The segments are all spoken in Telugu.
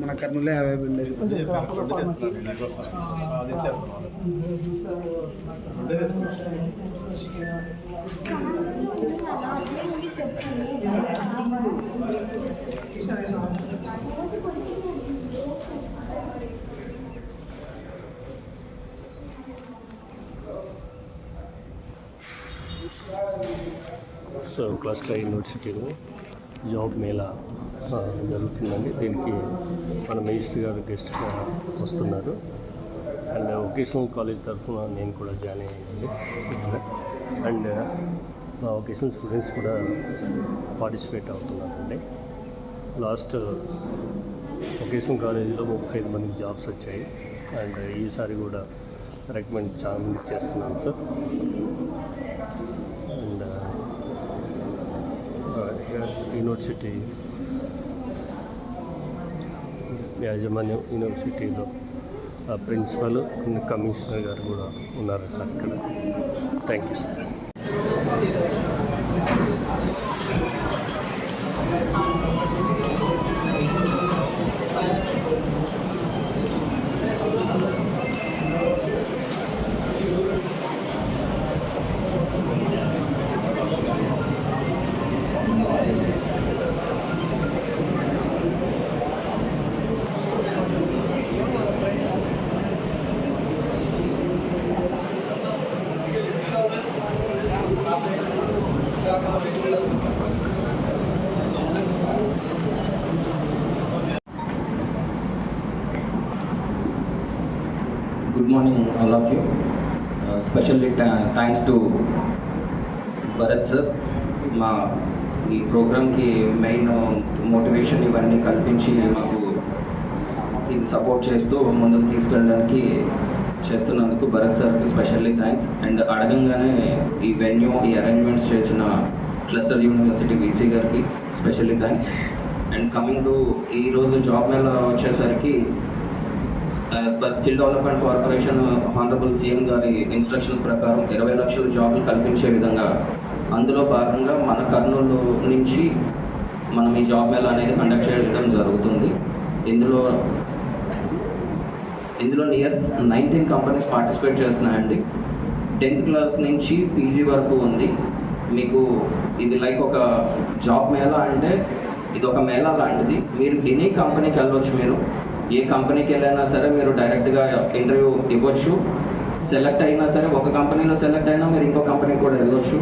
మన కర్నూలు 50 ఉండేది. సో క్లస్టర్ యూనివర్సిటీలో జాబ్ మేళా జరుగుతుందండి. దీనికి మన మినిస్టర్ గారు గెస్ట్గా వస్తున్నారు. అండ్ వొకేషనల్ కాలేజ్ తరఫున నేను కూడా జాయిన్ అయ్యానండి ఇక్కడ. అండ్ మా వొకేషనల్ స్టూడెంట్స్ కూడా పార్టిసిపేట్ అవుతున్నారండి. లాస్ట్ వొకేషనల్ కాలేజీలో 35 మందికి జాబ్స్ వచ్చాయి. అండ్ ఈసారి కూడా రికమెండ్ చాలా మందికి చేస్తున్నాను సార్. అండ్ యూనివర్సిటీ యాజమాన్యం, యూనివర్సిటీలో ప్రిన్సిపల్, కమిషనర్ గారు కూడా ఉన్నారు సార్ ఇక్కడ. Thank you sir. Good morning all of you. Especially thanks to Bharat sir. మా ఈ ప్రోగ్రామ్కి మెయిన్ మోటివేషన్ ఇవన్నీ కల్పించి మాకు ఇది సపోర్ట్ చేస్తూ ముందుకు తీసుకెళ్ళడానికి చేస్తున్నందుకు భరత్ సార్కి స్పెషల్లీ థ్యాంక్స్. అండ్ అడగంగానే ఈ వెన్యూ, ఈ అరేంజ్మెంట్స్ చేసిన క్లస్టర్ యూనివర్సిటీ వీసీ గారికి specially thanks. And coming to ఈరోజు జాబ్ మేళ వచ్చేసరికి skill development corporation honourable CM గారి ఇన్స్ట్రక్షన్స్ ప్రకారం 20 లక్షల జాబులు కల్పించే విధంగా అందులో భాగంగా మన కర్నూలు నుంచి మనం ఈ జాబ్ మేళ అనేది కండక్ట్ చేయడం జరుగుతుంది. ఇందులో నియర్ 19 కంపెనీస్ పార్టిసిపేట్ చేస్తున్నాయండి. 10th క్లాస్ నుంచి పీజీ వరకు ఉంది. మీకు ఇది లైక్ ఒక జాబ్ మేళా అంటే ఇది ఒక మేళా లాంటిది. మీరు ఎనీ కంపెనీకి వెళ్ళవచ్చు. మీరు ఏ కంపెనీకి వెళ్ళైనా సరే మీరు డైరెక్ట్గా ఇంటర్వ్యూ ఇవ్వచ్చు. సెలెక్ట్ అయినా సరే, ఒక కంపెనీలో సెలెక్ట్ అయినా మీరు ఇంకో కంపెనీకి కూడా వెళ్ళవచ్చు.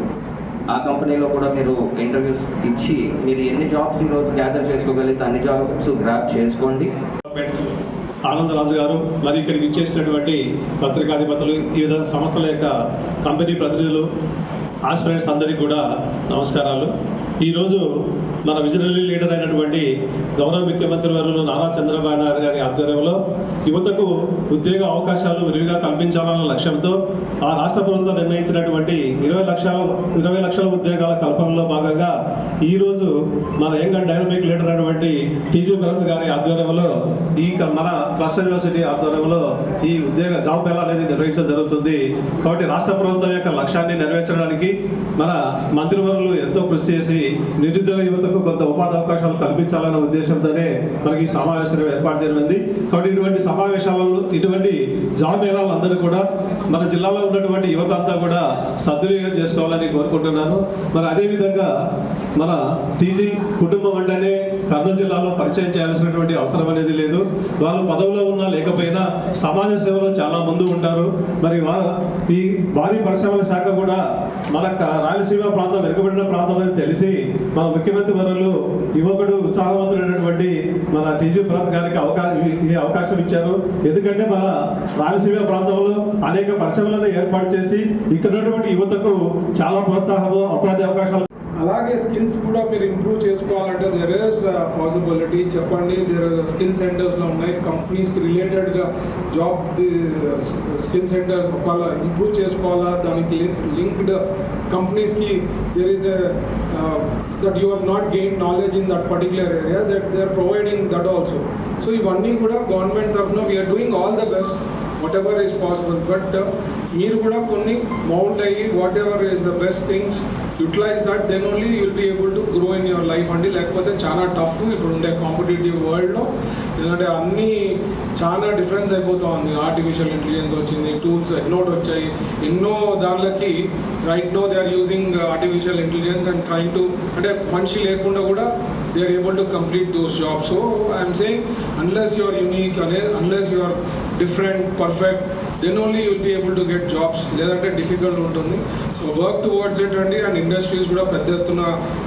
ఆ కంపెనీలో కూడా మీరు ఇంటర్వ్యూస్ ఇచ్చి మీరు ఎన్ని జాబ్స్ ఈరోజు గ్యాదర్ చేసుకోగలిగితే అన్ని జాబ్స్ గ్రాప్ చేసుకోండి. ఆనందరాజు గారు, మరి ఇక్కడికి ఇచ్చేసినటువంటి పత్రికాధిపతులు, వివిధ సంస్థల యొక్క కంపెనీ ప్రతినిధులు, ఆస్పిరెంట్స్ అందరికీ కూడా నమస్కారాలు. ఈరోజు మన విజనరీ లీడర్ అయినటువంటి గౌరవ ముఖ్యమంత్రి వర్యులు నారా చంద్రబాబు నాయుడు గారి ఆధ్వర్యంలో యువతకు ఉద్యోగ అవకాశాలు విరివిగా కల్పించాలన్న లక్ష్యంతో ఆ రాష్ట్ర ప్రభుత్వం నిర్ణయించినటువంటి 20 లక్షల ఉద్యోగాల కల్పనలో భాగంగా ఈరోజు మన యంగ్ అండ్ డైనమిక్ లీడర్ అయినటువంటి టీజీ భరత్ గారి ఆధ్వర్యంలో ఈ మన క్లస్టర్ యూనివర్సిటీ ఆధ్వర్యంలో ఈ ఉద్యోగ జాబ్ మేళా అనేది నిర్వహించడం జరుగుతుంది. కాబట్టి రాష్ట్ర ప్రభుత్వం యొక్క లక్ష్యాన్ని నెరవేర్చడానికి మన మంత్రివర్యులు ఎంతో కృషి చేసి నిరుద్యోగ యువతకు కొంత ఉపాధి అవకాశాలు కల్పించాలన్న ఉద్దేశంతోనే మనకి ఈ సమావేశాలు ఏర్పాటు చేయనుంది. కాబట్టి ఇటువంటి సమావేశాలలో, ఇటువంటి జాబ్ మేళాలు అందరూ కూడా మన జిల్లాలో ఉన్నటువంటి యువత అంతా కూడా సద్వినియోగం చేసుకోవాలని కోరుకుంటున్నాను. మరి అదేవిధంగా మన టీజీ కుటుంబం అంటేనే కర్నూలు జిల్లాలో పరిచయం చేయాల్సినటువంటి అవసరం అనేది లేదు. వాళ్ళు పదవిలో ఉన్నా లేకపోయినా సమాజ సేవలో చాలా ముందు ఉంటారు. మరి ఈ భారీ పరిశ్రమల శాఖ కూడా మన రాయలసీమ ప్రాంతం వెనుకబడిన ప్రాంతం అని తెలిసి మన ముఖ్యమంత్రి వర్యులు యువకుడు ఉత్సాహవంతుడైనటువంటి మన టీజీ భరత్ గారికి ఈ అవకాశం ఇచ్చారు. ఎందుకంటే మన రాయలసీమ ప్రాంతంలో అనేక పరిశ్రమలను ఏర్పాటు చేసి ఇక్కడ ఉన్నటువంటి యువతకు చాలా ప్రోత్సాహము, ఉపాధి అవకాశాలు, అలాగే స్కిల్స్ కూడా మీరు ఇంప్రూవ్ చేసుకోవాలంటే దేర్ ఇస్ పాసిబిలిటీ. చెప్పండి, దేర్ స్కిల్ సెంటర్స్లో ఉన్నాయి. కంపెనీస్కి రిలేటెడ్గా జాబ్ స్కిల్ సెంటర్స్ ఒకవేళ ఇంప్రూవ్ చేసుకోవాలా, దానికి లింక్డ్ కంపెనీస్కి there is that you have not gain knowledge in that particular area, that they are providing that also. So ఇవన్నీ కూడా గవర్నమెంట్ తరఫున we are whatever is possible. But మీరు కూడా కొన్ని మౌల్డ్ అయ్యి whatever is the best things utilize that, then only you'll be able to grow in your life అండి. లేకపోతే చాలా టఫ్ ఇప్పుడు ఉండే కాంపిటేటివ్ వరల్డ్లో. ఎందుకంటే అన్నీ చాలా డిఫరెన్స్ అయిపోతూ ఉంది. ఆర్టిఫిషియల్ ఇంటెలిజెన్స్ వచ్చింది, టూల్స్ ఎన్నోటి వచ్చాయి, ఎన్నో దానిలకి right no they are using artificial intelligence and trying to, అంటే మనిషి లేకుండా కూడా they are able to complete those jobs. So I'm saying unless you are unique, unless you are different, perfect, then only you'll be able to get jobs. లేదంటే డిఫికల్ట్ ఉంటుంది. సో వర్క్ టువర్డ్స్ ఇట్ అండి. అండ్ ఇండస్ట్రీస్ కూడా పెద్ద ఎత్తున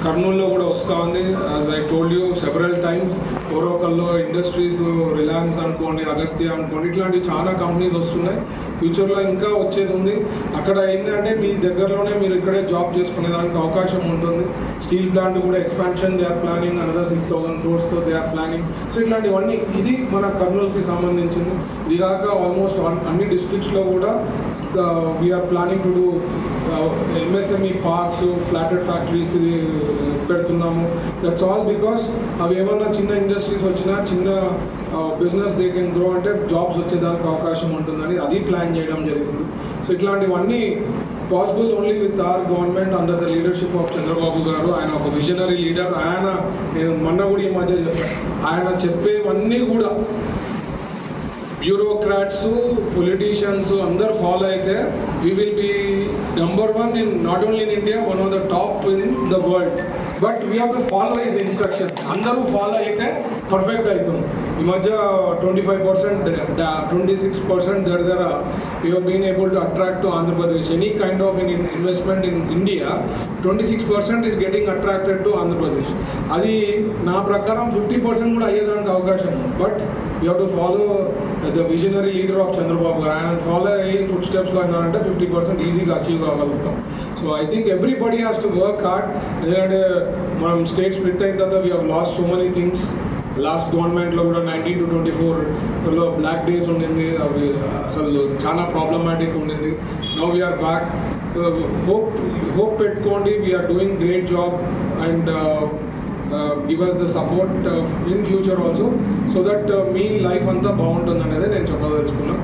కర్నూలులో కూడా వస్తూ ఉంది. As I told you several times, ఓరోకల్లో ఇండస్ట్రీస్, రిలయన్స్ అనుకోండి, అగస్త్య అనుకోండి, ఇట్లాంటి చాలా కంపెనీస్ వస్తున్నాయి. ఫ్యూచర్లో ఇంకా వచ్చేది ఉంది. అక్కడ ఏంటంటే మీ దగ్గరలోనే మీరు ఇక్కడే జాబ్ చేసుకునే దానికి అవకాశం ఉంటుంది. స్టీల్ ప్లాంట్ కూడా expansion they are planning, another 6,000 crores they are planning. So ఇట్లాంటివన్నీ ఇది మన కర్నూలుకి సంబంధించింది. ఇది కాక ఆల్మోస్ట్ అన్ని డిస్ట్రిక్ట్స్లో కూడా we are planning to do MSME parks, flatted factories పెడుతున్నాము. దట్స్ ఆల్ బికాస్ అవి ఏమన్నా చిన్న ఇండస్ట్రీస్ వచ్చినా, చిన్న బిజినెస్ దే కెన్ గ్రో అంటే జాబ్స్ వచ్చేదానికి అవకాశం ఉంటుందని అది ప్లాన్ చేయడం జరిగింది. సో ఇట్లాంటివన్నీ possible only with our government under the leadership of Chandrababu గారు. ఆయన ఒక విజనరీ లీడర్. ఆయన, నేను మొన్న కూడా ఈ మధ్య చెప్పాను, ఆయన చెప్పేవన్నీ కూడా బ్యూరోక్రాట్స్, పొలిటీషియన్స్ అందరు ఫాలో అయితే we will be number 1 in not only in India, one of the top in the world. But we have to follow his instructions. అందరూ ఫాలో అయితే పర్ఫెక్ట్ అవుతుంది. ఈ మధ్య 25%, 26% దగ్గర we have been able to attract to Andhra Pradesh. Any kind of investment in India 26% is getting attracted to Andhra Pradesh. అది నా ప్రకారం 50% కూడా అయ్యేదానికి అవకాశం ఉంది. But you have to follow the visionary leader of Chandrababu గారు. ఆయన ఫాలో అయ్యి ఫుడ్ స్టెప్స్లో అయినారంటే 50% ఈజీగా అచీవ్ కాగలుగుతాం. So I think everybody has to work hard. ఎందుకంటే మనం స్టేట్ స్ప్లిట్ అయిన తర్వాత we have lost so many things. Last గవర్నమెంట్లో కూడా 19 to 24లో బ్లాక్ డేస్ ఉండింది. అవి అసలు చాలా ప్రాబ్లమాటిక్ ఉండింది. Now we're back. హోప్ పెట్టుకోండి. We're doing great job and give us the support in future also, so that మీ లైఫ్ అంతా బాగుంటుంది అనేది నేను చెప్పదలుచుకున్నాను.